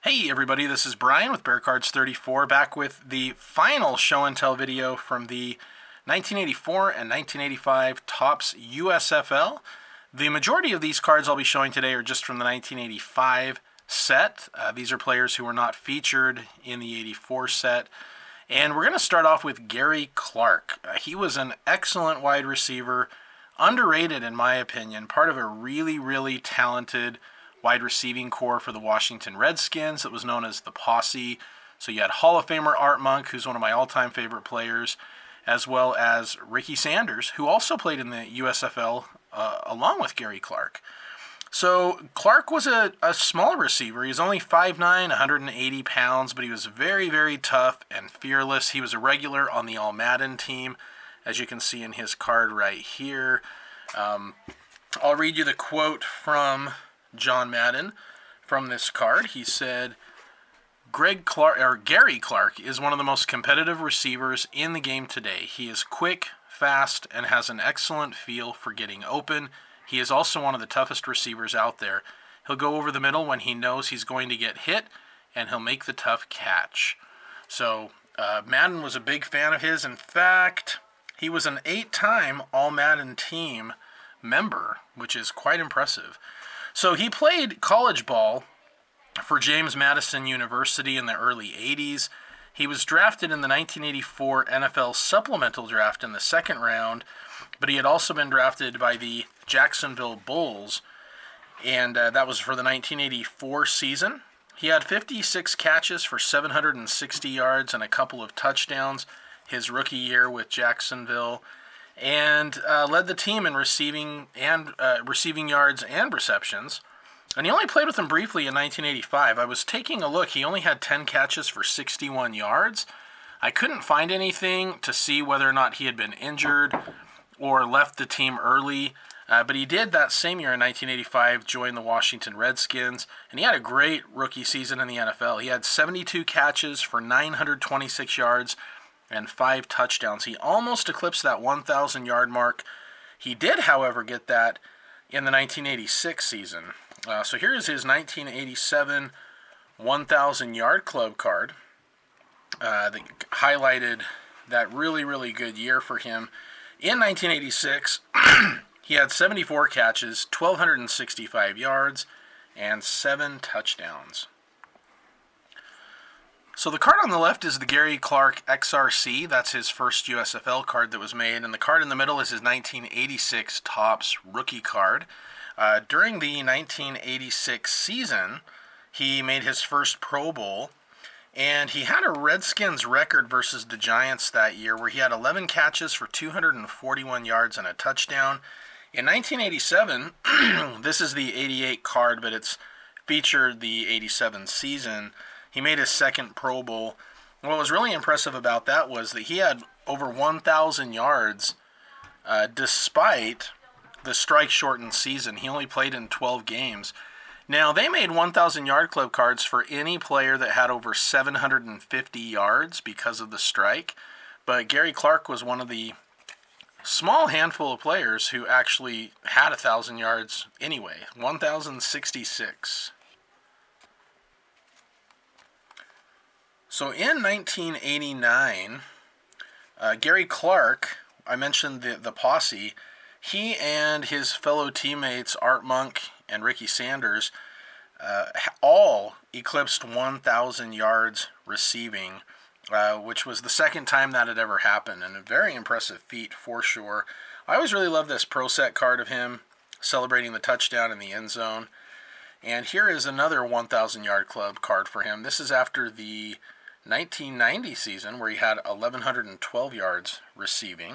Hey everybody, this is Brian with Bear Cards 34, back with the final show and tell video from the 1984 and 1985 Topps USFL. The majority of these cards I'll be showing today are just from the 1985 set. These are players who were not featured in the 84 set. And we're going to start off with Gary Clark. He was an excellent wide receiver, underrated in my opinion, part of a really talented wide receiving core for the Washington Redskins that was known as the Posse. So you had Hall of Famer Art Monk, who's one of my all-time favorite players, as well as Ricky Sanders, who also played in the USFL along with Gary Clark. So Clark was a small receiver. He was only 5'9", 180 pounds, but he was very tough and fearless. He was a regular on the All-Madden team, as you can see in his card right here. I'll read you the quote from John Madden from this card. He said, Gary Clark is one of the most competitive receivers in the game today. He is quick, fast, and has an excellent feel for getting open. He is also one of the toughest receivers out there. He'll go over the middle when he knows he's going to get hit, and he'll make the tough catch. So Madden was a big fan of his. In fact, he was an 8-time All-Madden team member, which is quite impressive. So he played college ball for James Madison University in the early 80s. He was drafted in the 1984 NFL supplemental draft in the second round, but he had also been drafted by the Jacksonville Bulls, and that was for the 1984 season. He had 56 catches for 760 yards and a couple of touchdowns his rookie year with Jacksonville, and led the team in receiving yards and receptions. And he only played with them briefly in 1985. I was taking a look. He only had 10 catches for 61 yards. I couldn't find anything to see whether or not he had been injured or left the team early. But he did that same year in 1985 join the Washington Redskins, and he had a great rookie season in the NFL. He had 72 catches for 926 yards and 5 touchdowns. He almost eclipsed that 1,000-yard mark. He did, however, get that in the 1986 season. So here is his 1987 1,000-yard club card that highlighted that really good year for him. In 1986, he had 74 catches, 1,265 yards, and 7 touchdowns. So the card on the left is the Gary Clark XRC. That's his first USFL card that was made. And the card in the middle is his 1986 Topps rookie card. During the 1986 season, he made his first Pro Bowl. And he had a Redskins record versus the Giants that year where he had 11 catches for 241 yards and a touchdown. In 1987, this is the 88 card, but it's featured the 87 season. He made his second Pro Bowl. What was really impressive about that was that he had over 1,000 yards despite the strike-shortened season. He only played in 12 games. Now, they made 1,000-yard club cards for any player that had over 750 yards because of the strike, but Gary Clark was one of the small handful of players who actually had 1,000 yards anyway, 1,066. So in 1989, Gary Clark, I mentioned the Posse, he and his fellow teammates Art Monk and Ricky Sanders all eclipsed 1,000 yards receiving, which was the second time that had ever happened, and a very impressive feat for sure. I always really loved this Pro Set card of him celebrating the touchdown in the end zone. And here is another 1,000-yard club card for him. This is after the 1990 season where he had 1,112 yards receiving.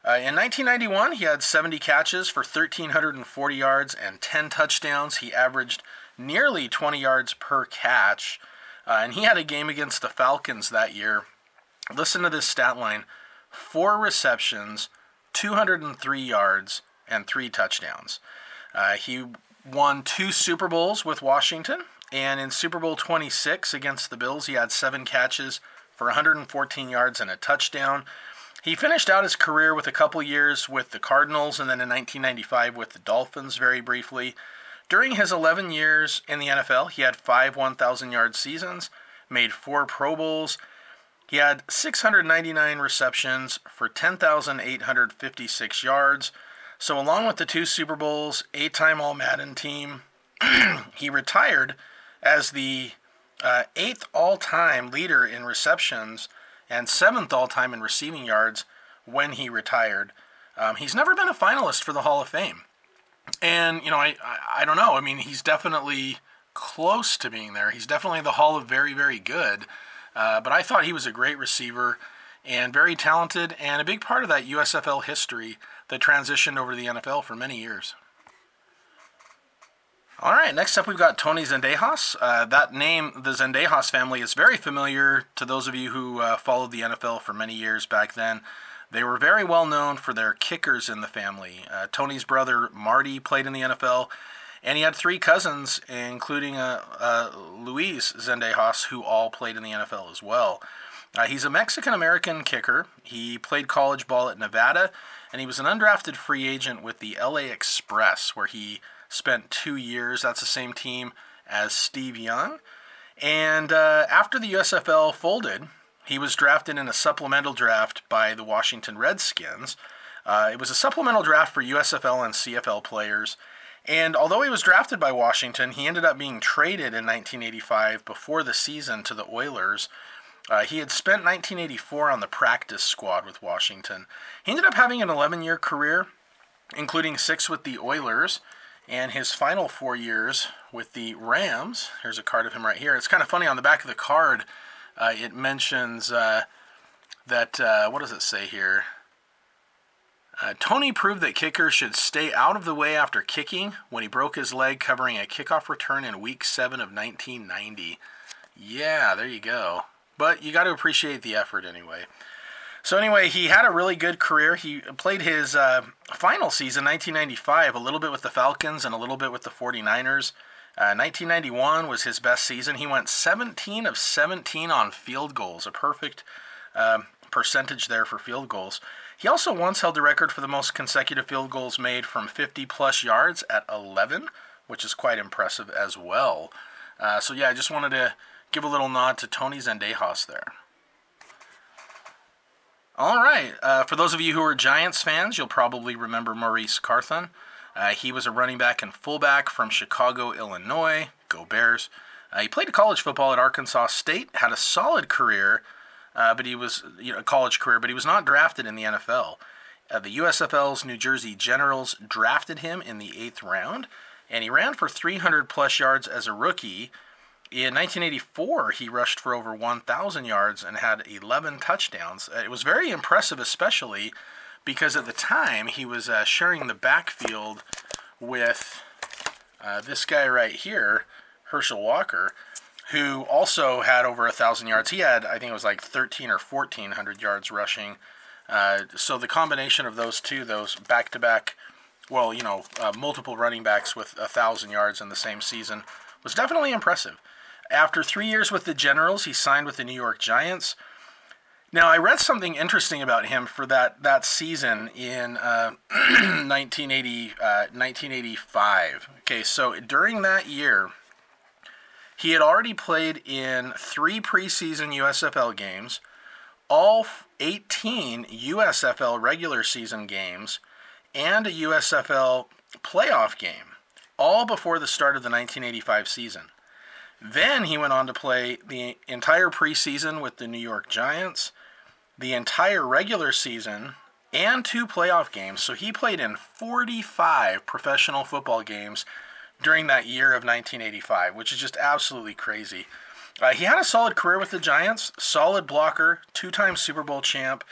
In 1991, he had 70 catches for 1,340 yards and 10 touchdowns. He averaged nearly 20 yards per catch. And he had a game against the Falcons that year. Listen to this stat line: 4 receptions, 203 yards, and 3 touchdowns. He won 2 Super Bowls with Washington, and in Super Bowl 26 against the Bills, he had 7 catches for 114 yards and a touchdown. He finished out his career with a couple years with the Cardinals, and then in 1995 with the Dolphins very briefly. During his 11 years in the NFL, he had 5 1,000-yard seasons, made 4 Pro Bowls. He had 699 receptions for 10,856 yards. So along with the 2 Super Bowls, 8-time All-Madden team, he retired as the 8th all-time leader in receptions and 7th all-time in receiving yards when he retired. He's never been a finalist for the Hall of Fame. And, I don't know. I mean, he's definitely close to being there. He's definitely the Hall of Very, Very Good. But I thought he was a great receiver and very talented and a big part of that USFL history that transitioned over to the NFL for many years. All right, next up we've got Tony Zendejas. That name, the Zendejas family, is very familiar to those of you who followed the NFL for many years back then. They were very well known for their kickers in the family. Tony's brother Marty played in the NFL, and he had 3 cousins, including Luis Zendejas, who all played in the NFL as well. He's a Mexican-American kicker. He played college ball at Nevada, and he was an undrafted free agent with the LA Express, where he spent 2 years. That's the same team as Steve Young. And after the USFL folded, he was drafted in a supplemental draft by the Washington Redskins. It was a supplemental draft for USFL and CFL players. And although he was drafted by Washington, he ended up being traded in 1985 before the season to the Oilers. He had spent 1984 on the practice squad with Washington. He ended up having an 11-year career, including 6 with the Oilers, and his final 4 years with the Rams. Here's a card of him right here. It's kind of funny, on the back of the card, it mentions that, what does it say here? Tony proved that kickers should stay out of the way after kicking when he broke his leg covering a kickoff return in Week 7 of 1990. Yeah, there you go. But you got to appreciate the effort anyway. So anyway, he had a really good career. He played his final season, 1995, a little bit with the Falcons and a little bit with the 49ers. 1991 was his best season. He went 17 of 17 on field goals, a perfect percentage there for field goals. He also once held the record for the most consecutive field goals made from 50-plus yards at 11, which is quite impressive as well. So yeah, I just wanted to give a little nod to Tony Zendejas there. All right, for those of you who are Giants fans, you'll probably remember Maurice Carthon. He was a running back and fullback from Chicago, Illinois. Go Bears. He played college football at Arkansas State, had a solid career, but he was a college career, but he was not drafted in the NFL. The USFL's New Jersey Generals drafted him in the 8th round, and he ran for 300-plus yards as a rookie. In 1984, he rushed for over 1,000 yards and had 11 touchdowns. It was very impressive, especially because at the time he was sharing the backfield with this guy right here, Herschel Walker, who also had over 1,000 yards. He had, I think it was like 1,300 or 1,400 yards rushing. So the combination of those two, those back-to-back, multiple running backs with 1,000 yards in the same season, was definitely impressive. After 3 years with the Generals, he signed with the New York Giants. Now, I read something interesting about him for that season in 1985. Okay, so during that year, he had already played in 3 preseason USFL games, all 18 USFL regular season games, and a USFL playoff game, all before the start of the 1985 season. Then he went on to play the entire preseason with the New York Giants, the entire regular season, and 2 playoff games. So he played in 45 professional football games during that year of 1985, which is just absolutely crazy. He had a solid career with the Giants, solid blocker, 2-time Super Bowl champ.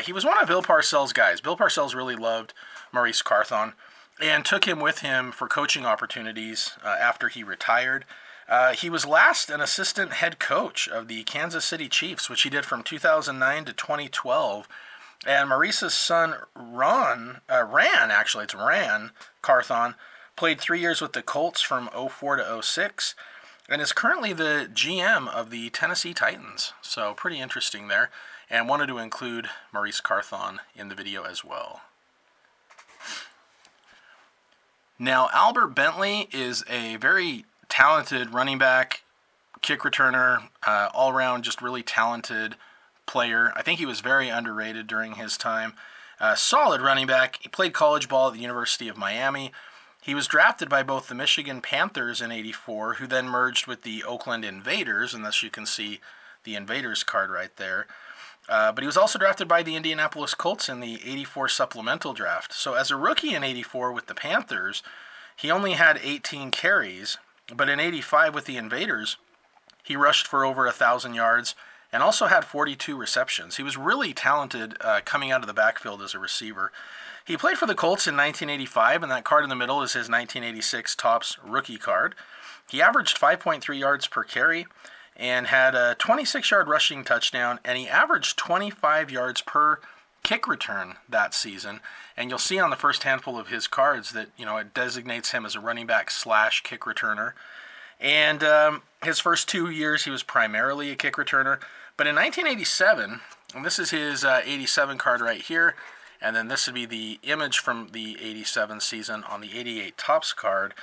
He was one of Bill Parcells' guys. Bill Parcells really loved Maurice Carthon and took him with him for coaching opportunities after he retired. He was last an assistant head coach of the Kansas City Chiefs, which he did from 2009 to 2012. And Maurice's son, Ran Carthon, played 3 years with the Colts from 04 to 06, and is currently the GM of the Tennessee Titans. So pretty interesting there, and wanted to include Maurice Carthon in the video as well. Now, Albert Bentley is a very talented running back, kick returner, all-around just really talented player. I think he was very underrated during his time. Solid running back. He played college ball at the University of Miami. He was drafted by both the Michigan Panthers in '84, who then merged with the Oakland Invaders, and thus you can see the Invaders card right there. But he was also drafted by the Indianapolis Colts in the '84 supplemental draft. So as a rookie in '84 with the Panthers, he only had 18 carries, but in '85 with the Invaders, he rushed for over 1,000 yards and also had 42 receptions. He was really talented coming out of the backfield as a receiver. He played for the Colts in 1985, and that card in the middle is his 1986 Topps rookie card. He averaged 5.3 yards per carry and had a 26-yard rushing touchdown, and he averaged 25 yards per kick return that season. And you'll see on the first handful of his cards that, it designates him as a running back / kick returner. And his first 2 years, he was primarily a kick returner. But in 1987, and this is his 87 card right here, and then this would be the image from the 87 season on the 88 Topps card.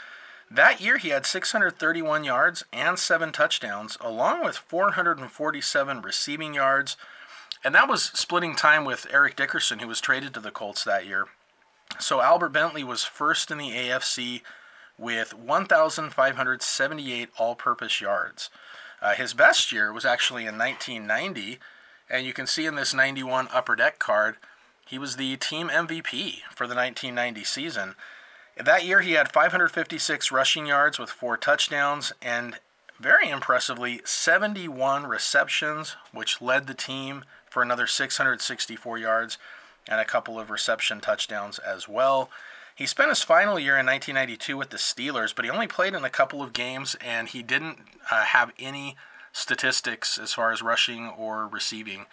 That year, he had 631 yards and 7 touchdowns, along with 447 receiving yards. And that was splitting time with Eric Dickerson, who was traded to the Colts that year. So Albert Bentley was first in the AFC with 1,578 all-purpose yards. His best year was actually in 1990, and you can see in this 91 Upper Deck card, he was the team MVP for the 1990 season. That year, he had 556 rushing yards with 4 touchdowns, and very impressively, 71 receptions, which led the team for another 664 yards and a couple of reception touchdowns as well. He spent his final year in 1992 with the Steelers, but he only played in a couple of games, and he didn't have any statistics as far as rushing or receiving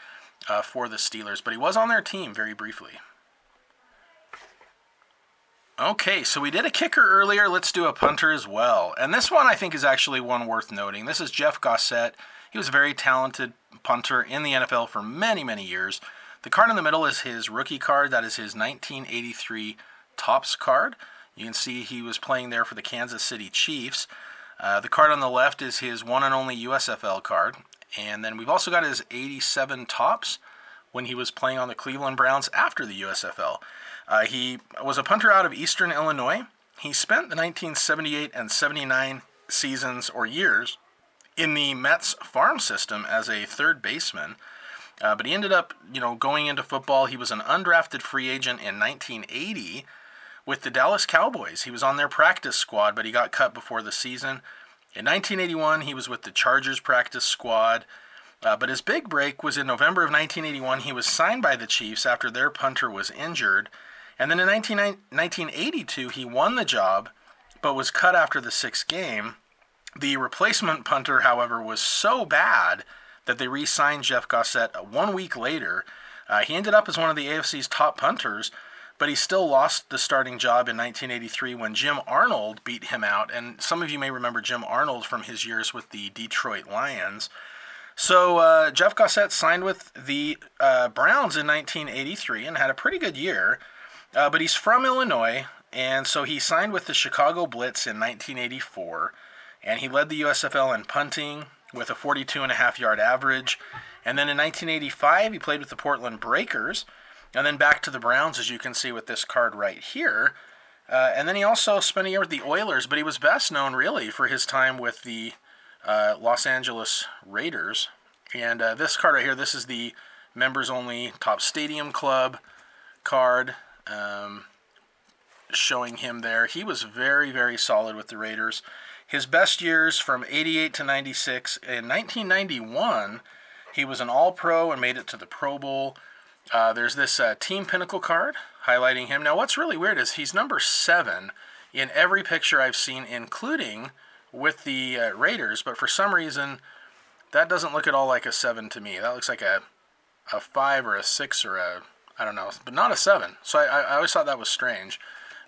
for the Steelers, but he was on their team very briefly. Okay, so we did a kicker earlier. Let's do a punter as well. And this one I think is actually one worth noting. This is Jeff Gossett. He was a very talented punter in the NFL for many, many years. The card in the middle is his rookie card. That is his 1983 Topps card. You can see he was playing there for the Kansas City Chiefs. The card on the left is his one and only USFL card. And then we've also got his 87 Topps when he was playing on the Cleveland Browns after the USFL. He was a punter out of Eastern Illinois. He spent the 1978 and 79 seasons or years in the Mets farm system as a third baseman. But he ended up, going into football. He was an undrafted free agent in 1980 with the Dallas Cowboys. He was on their practice squad, but he got cut before the season. In 1981, he was with the Chargers practice squad. But his big break was in November of 1981. He was signed by the Chiefs after their punter was injured. And then in 1982, he won the job, but was cut after the 6th game. The replacement punter, however, was so bad that they re-signed Jeff Gossett 1 week later. He ended up as one of the AFC's top punters, but he still lost the starting job in 1983 when Jim Arnold beat him out. And some of you may remember Jim Arnold from his years with the Detroit Lions. So Jeff Gossett signed with the Browns in 1983 and had a pretty good year. But he's from Illinois, and so he signed with the Chicago Blitz in 1984, and he led the USFL in punting with a 42.5-yard average. And then in 1985, he played with the Portland Breakers, and then back to the Browns, as you can see with this card right here. And then he also spent a year with the Oilers, but he was best known, really, for his time with the Los Angeles Raiders. And this card right here, this is the members-only Topps Stadium Club card. Showing him there. He was very, very solid with the Raiders. His best years from 88 to 96. In 1991, he was an All-Pro and made it to the Pro Bowl. There's this Team Pinnacle card highlighting him. Now, what's really weird is he's number 7 in every picture I've seen, including with the Raiders, but for some reason, that doesn't look at all like a 7 to me. That looks like a 5 or a 6 or a, I don't know, but not a 7. So I always thought that was strange.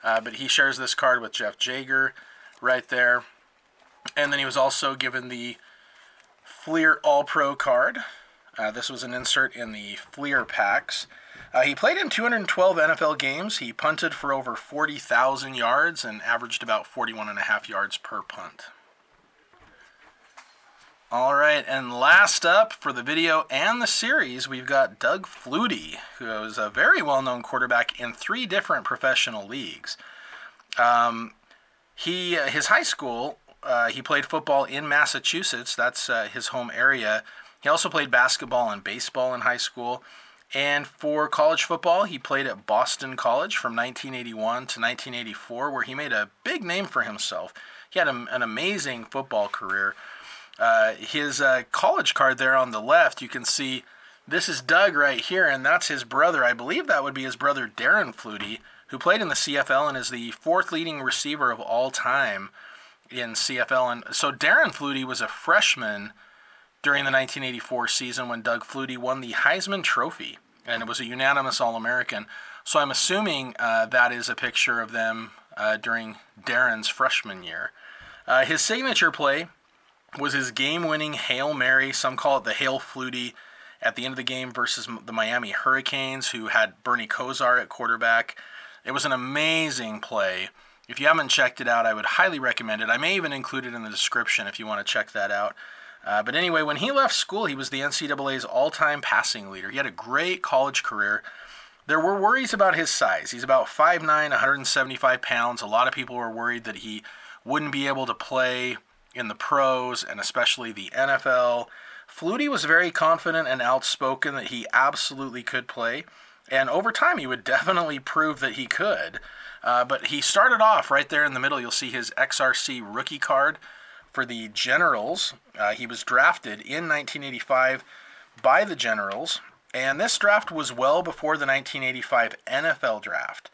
But he shares this card with Jeff Jager right there. And then he was also given the Fleer All-Pro card. This was an insert in the Fleer packs. He played in 212 NFL games. He punted for over 40,000 yards and averaged about 41.5 yards per punt. All right, and last up for the video and the series, we've got Doug Flutie, who is a very well-known quarterback in 3 different professional leagues. His high school, he played football in Massachusetts. That's his home area. He also played basketball and baseball in high school. And for college football, he played at Boston College from 1981 to 1984, where he made a big name for himself. He had an amazing football career. His college card there on the left, you can see this is Doug right here, and that's his brother. I believe that would be his brother Darren Flutie, who played in the CFL and is the 4th leading receiver of all time in CFL. And so Darren Flutie was a freshman during the 1984 season when Doug Flutie won the Heisman Trophy, and it was a unanimous All-American. So I'm assuming that is a picture of them during Darren's freshman year. His signature play was his game-winning Hail Mary. Some call it the Hail Flutie at the end of the game versus the Miami Hurricanes, who had Bernie Kosar at quarterback. It was an amazing play. If you haven't checked it out, I would highly recommend it. I may even include it in the description if you want to check that out. But anyway, when he left school, he was the NCAA's all-time passing leader. He had a great college career. There were worries about his size. He's about 5'9", 175 pounds. A lot of people were worried that he wouldn't be able to play in the pros and especially the NFL. Flutie was very confident and outspoken that he absolutely could play. And over time, he would definitely prove that he could. But he started off right there in the middle. You'll see his XRC rookie card for the Generals. He was drafted in 1985 by the Generals, and this draft was well before the 1985 NFL draft.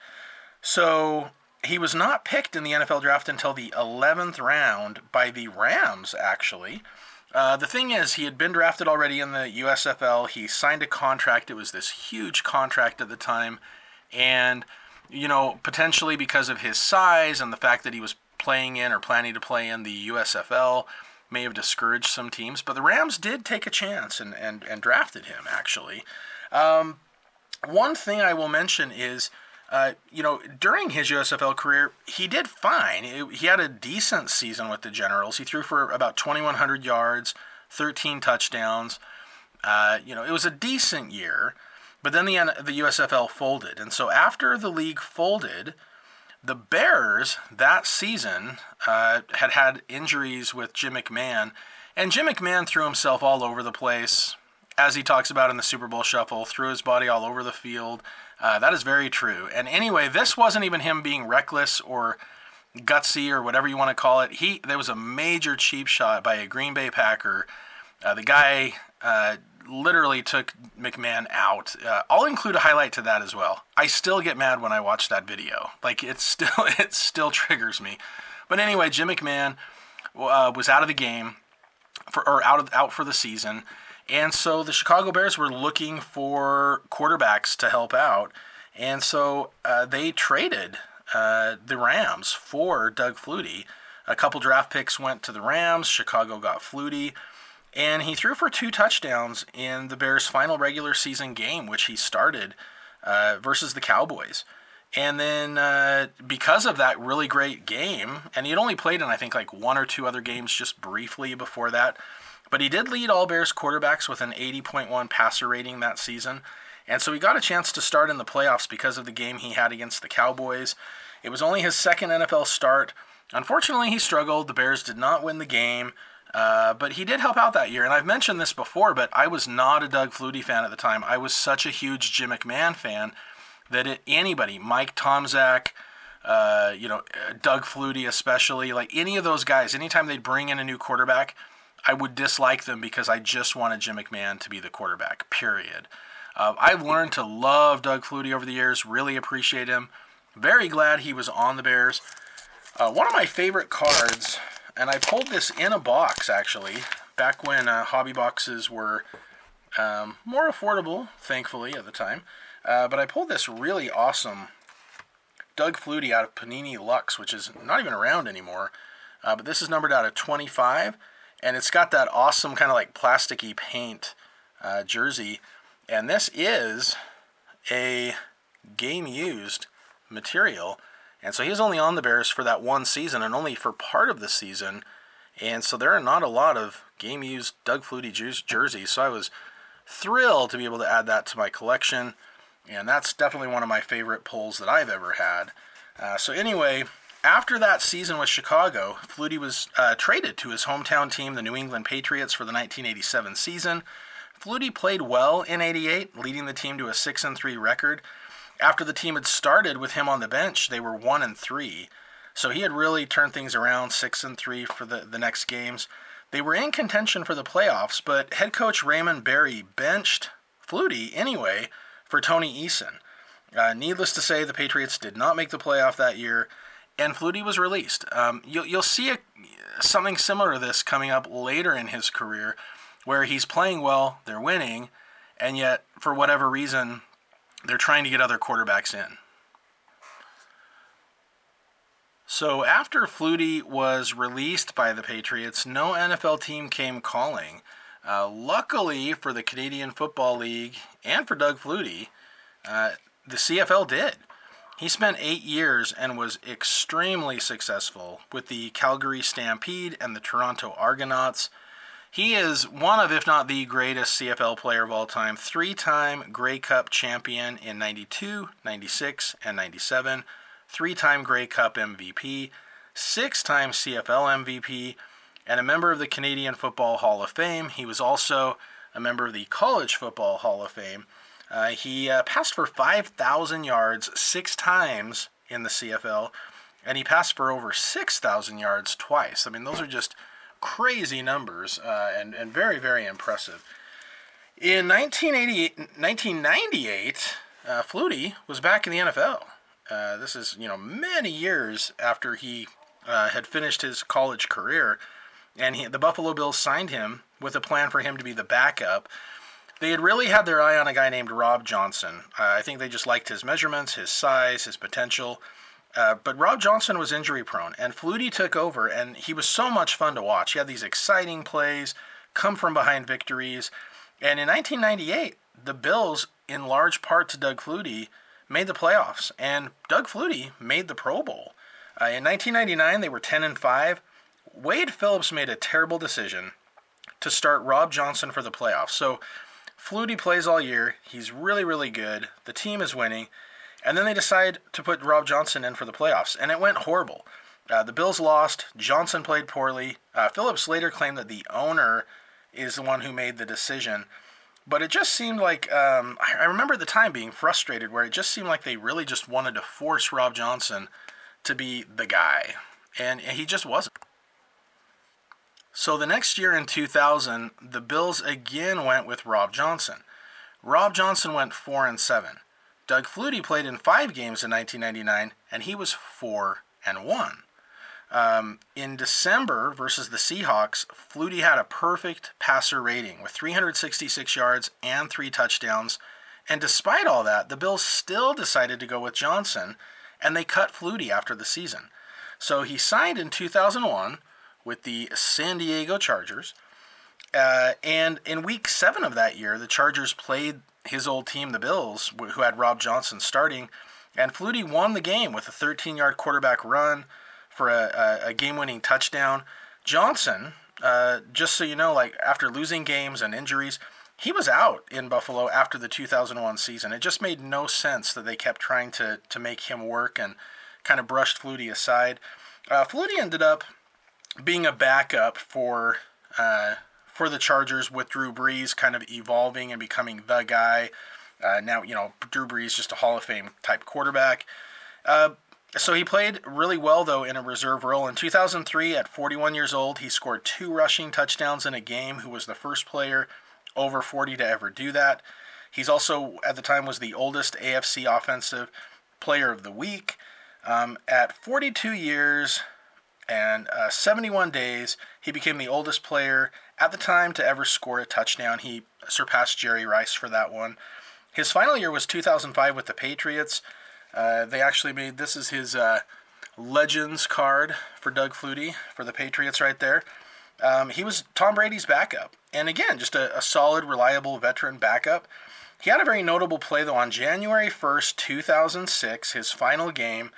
So he was not picked in the NFL draft until the 11th round by the Rams, actually. The thing is, he had been drafted already in the USFL. He signed a contract. It was this huge contract at the time, and potentially because of his size and the fact that he was playing in or planning to play in the USFL may have discouraged some teams, but the Rams did take a chance and drafted him, actually. One thing I will mention is, during his USFL career, he did fine. He had a decent season with the Generals. He threw for about 2,100 yards, 13 touchdowns. It was a decent year, but then the USFL folded. And so after the league folded, the Bears that season had injuries with Jim McMahon, and Jim McMahon threw himself all over the place, as he talks about in the Super Bowl Shuffle, threw his body all over the field. That is very true. And anyway, this wasn't even him being reckless or gutsy or whatever you want to call it. There was a major cheap shot by a Green Bay Packer. The guy literally took McMahon out. I'll include a highlight to that as well. I still get mad when I watch that video. Like, it still triggers me. But anyway, Jim McMahon was out of the game out for the season. And so the Chicago Bears were looking for quarterbacks to help out. And so they traded the Rams for Doug Flutie. A couple draft picks went to the Rams. Chicago got Flutie. And he threw for 2 touchdowns in the Bears' final regular season game, which he started versus the Cowboys. And then because of that really great game, and he had only played in, I think, like 1 or 2 other games just briefly before that, but he did lead all Bears quarterbacks with an 80.1 passer rating that season. And so he got a chance to start in the playoffs because of the game he had against the Cowboys. It was only his second NFL start. Unfortunately, he struggled. The Bears did not win the game. But he did help out that year. And I've mentioned this before, but I was not a Doug Flutie fan at the time. I was such a huge Jim McMahon fan that anybody, Mike Tomczak, Doug Flutie especially, like any of those guys, anytime they'd bring in a new quarterback, I would dislike them because I just wanted Jim McMahon to be the quarterback, period. I've learned to love Doug Flutie over the years, really appreciate him. Very glad he was on the Bears. One of my favorite cards, and I pulled this in a box, actually, back when hobby boxes were more affordable, thankfully, at the time. But I pulled this really awesome Doug Flutie out of Panini Lux, which is not even around anymore. But this is numbered out of 25, and it's got that awesome kind of like plasticky paint jersey. And this is a game-used material. And so he was only on the Bears for that one season and only for part of the season. And so there are not a lot of game-used Doug Flutie jerseys. So I was thrilled to be able to add that to my collection. And that's definitely one of my favorite pulls that I've ever had. So anyway, after that season with Chicago, Flutie was traded to his hometown team, the New England Patriots, for the 1987 season. Flutie played well in '88, leading the team to a 6-3 record. After the team had started with him on the bench, they were 1-3. So he had really turned things around, 6-3 for the next games. They were in contention for the playoffs, but head coach Raymond Berry benched Flutie anyway for Tony Eason. Needless to say, the Patriots did not make the playoff that year, and Flutie was released. You'll see something similar to this coming up later in his career, where he's playing well, they're winning, and yet, for whatever reason, they're trying to get other quarterbacks in. So after Flutie was released by the Patriots, no NFL team came calling. Luckily for the Canadian Football League and for Doug Flutie, the CFL did. He spent 8 years and was extremely successful with the Calgary Stampede and the Toronto Argonauts. He is one of, if not the greatest CFL player of all time, 3-time Grey Cup champion in 92, 96, and 97, 3-time Grey Cup MVP, 6-time CFL MVP, and a member of the Canadian Football Hall of Fame. He was also a member of the College Football Hall of Fame. He passed for 5,000 yards 6 times in the CFL, and he passed for over 6,000 yards twice. I mean, those are just crazy numbers and very, very impressive. In 1998, Flutie was back in the NFL. This is, many years after he had finished his college career, and the Buffalo Bills signed him with a plan for him to be the backup. They had really had their eye on a guy named Rob Johnson. I think they just liked his measurements, his size, his potential. But Rob Johnson was injury prone, and Flutie took over, and he was so much fun to watch. He had these exciting plays, come from behind victories. And in 1998, the Bills, in large part to Doug Flutie, made the playoffs, and Doug Flutie made the Pro Bowl. In 1999, they were 10-5. Wade Phillips made a terrible decision to start Rob Johnson for the playoffs. So Flutie plays all year. He's really, really good. The team is winning. And then they decide to put Rob Johnson in for the playoffs, and it went horrible. The Bills lost. Johnson played poorly. Phillips later claimed that the owner is the one who made the decision. But it just seemed like, I remember at the time being frustrated, where it just seemed like they really just wanted to force Rob Johnson to be the guy. And he just wasn't. So the next year in 2000, the Bills again went with Rob Johnson. Rob Johnson went 4-7. Doug Flutie played in 5 games in 1999, and he was 4-1. In December versus the Seahawks, Flutie had a perfect passer rating with 366 yards and 3 touchdowns. And despite all that, the Bills still decided to go with Johnson, and they cut Flutie after the season. So he signed in 2001 with the San Diego Chargers. And in week 7 of that year, the Chargers played his old team, the Bills, who had Rob Johnson starting, and Flutie won the game with a 13-yard quarterback run for a game-winning touchdown. Johnson, just so you know, after losing games and injuries, he was out in Buffalo after the 2001 season. It just made no sense that they kept trying to make him work and kind of brushed Flutie aside. Flutie ended up being a backup for the Chargers, with Drew Brees kind of evolving and becoming the guy. Now, Drew Brees just a Hall of Fame type quarterback. So he played really well, though, in a reserve role. In 2003, at 41 years old, he scored 2 rushing touchdowns in a game, who was the first player over 40 to ever do that. He's also, at the time, was the oldest AFC Offensive Player of the Week. At 42 years and 71 days, he became the oldest player at the time to ever score a touchdown. He surpassed Jerry Rice for that one. His final year was 2005 with the Patriots. They actually made, this is his Legends card for Doug Flutie for the Patriots right there. He was Tom Brady's backup. And again, just a solid, reliable veteran backup. He had a very notable play, though, on January 1st, 2006, his final game.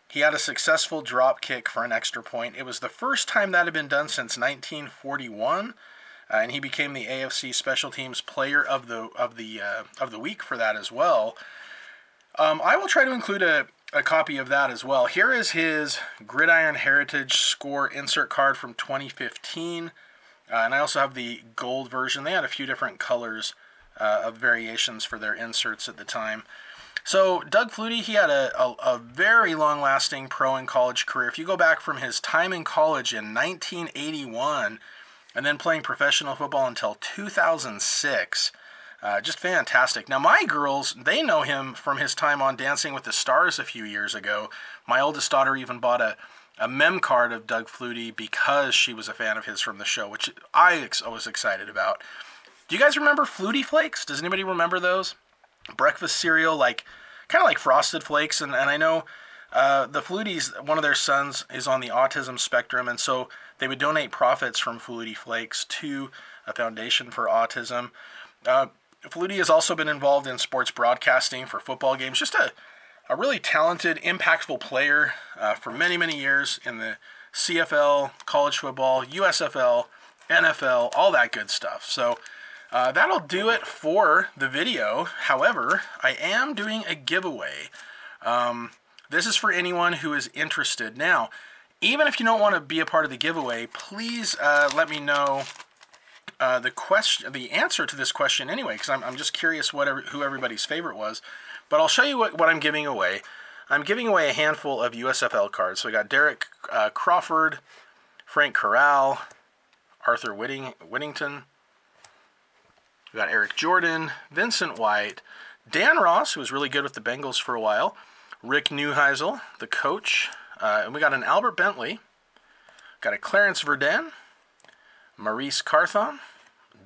He had a successful drop kick for an extra point. It was the first time that had been done since 1941, and he became the AFC Special Teams Player of the Week for that as well. I will try to include a copy of that as well. Here is his Gridiron Heritage Score insert card from 2015, and I also have the gold version. They had a few different colors of variations for their inserts at the time. So Doug Flutie, he had a very long-lasting pro and college career. If you go back from his time in college in 1981 and then playing professional football until 2006, just fantastic. Now, my girls, they know him from his time on Dancing with the Stars a few years ago. My oldest daughter even bought a mem card of Doug Flutie because she was a fan of his from the show, which I was excited about. Do you guys remember Flutie Flakes? Does anybody remember those? Breakfast cereal, kind of like Frosted Flakes, and I know the Fluties, one of their sons is on the autism spectrum, and so they would donate profits from Flutie Flakes to a foundation for autism. Flutie has also been involved in sports broadcasting for football games. Just a really talented, impactful player for many, many years in the CFL, college football, USFL, NFL, all that good stuff. So that'll do it for the video. However, I am doing a giveaway. This is for anyone who is interested. Now, even if you don't want to be a part of the giveaway, please let me know the answer to this question anyway, because I'm just curious who everybody's favorite was. But I'll show you what I'm giving away. I'm giving away a handful of USFL cards. So we got Derek Crawford, Frank Corral, Arthur Whittington. We got Eric Jordan, Vincent White, Dan Ross, who was really good with the Bengals for a while, Rick Neuheisel, the coach, and we got an Albert Bentley, got a Clarence Verdun, Maurice Carthon,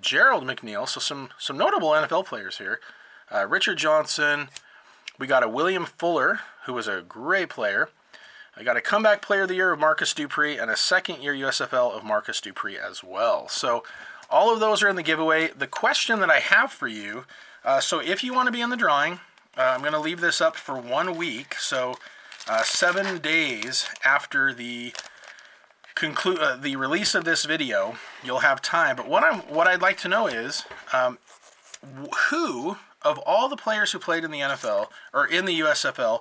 Gerald McNeil, so some notable NFL players here, Richard Johnson, we got a William Fuller, who was a great player, I got a comeback player of the year of Marcus Dupree, and a second-year USFL of Marcus Dupree as well. So all of those are in the giveaway. The question that I have for you, so if you want to be in the drawing, I'm going to leave this up for 1 week. So 7 days after the release of this video, you'll have time. But what I'd like to know is who of all the players who played in the NFL or in the USFL,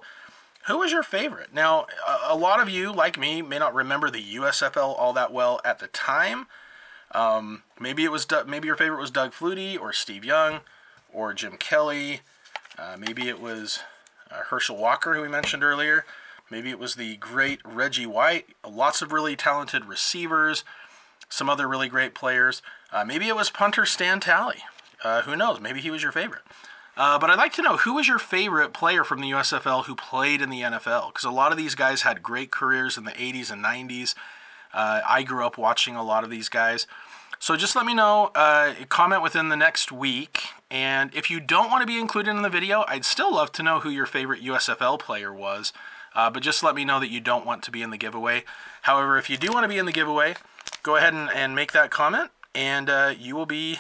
who was your favorite? Now, a lot of you, like me, may not remember the USFL all that well at the time. Maybe your favorite was Doug Flutie or Steve Young or Jim Kelly. Maybe it was Herschel Walker, who we mentioned earlier. Maybe it was the great Reggie White. Lots of really talented receivers. Some other really great players. Maybe it was punter Stan Talley. Who knows? Maybe he was your favorite. But I'd like to know, who was your favorite player from the USFL who played in the NFL? Because a lot of these guys had great careers in the 80s and 90s. I grew up watching a lot of these guys. So just let me know, comment within the next week. And if you don't want to be included in the video, I'd still love to know who your favorite USFL player was. But just let me know that you don't want to be in the giveaway. However, if you do want to be in the giveaway, go ahead and make that comment, and you will be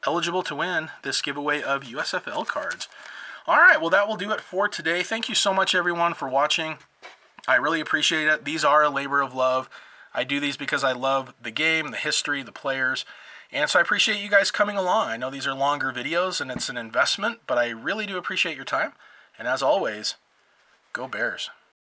eligible to win this giveaway of USFL cards. All right, well, that will do it for today. Thank you so much, everyone, for watching. I really appreciate it. These are a labor of love. I do these because I love the game, the history, the players, and so I appreciate you guys coming along. I know these are longer videos, and it's an investment, but I really do appreciate your time. And as always, go Bears.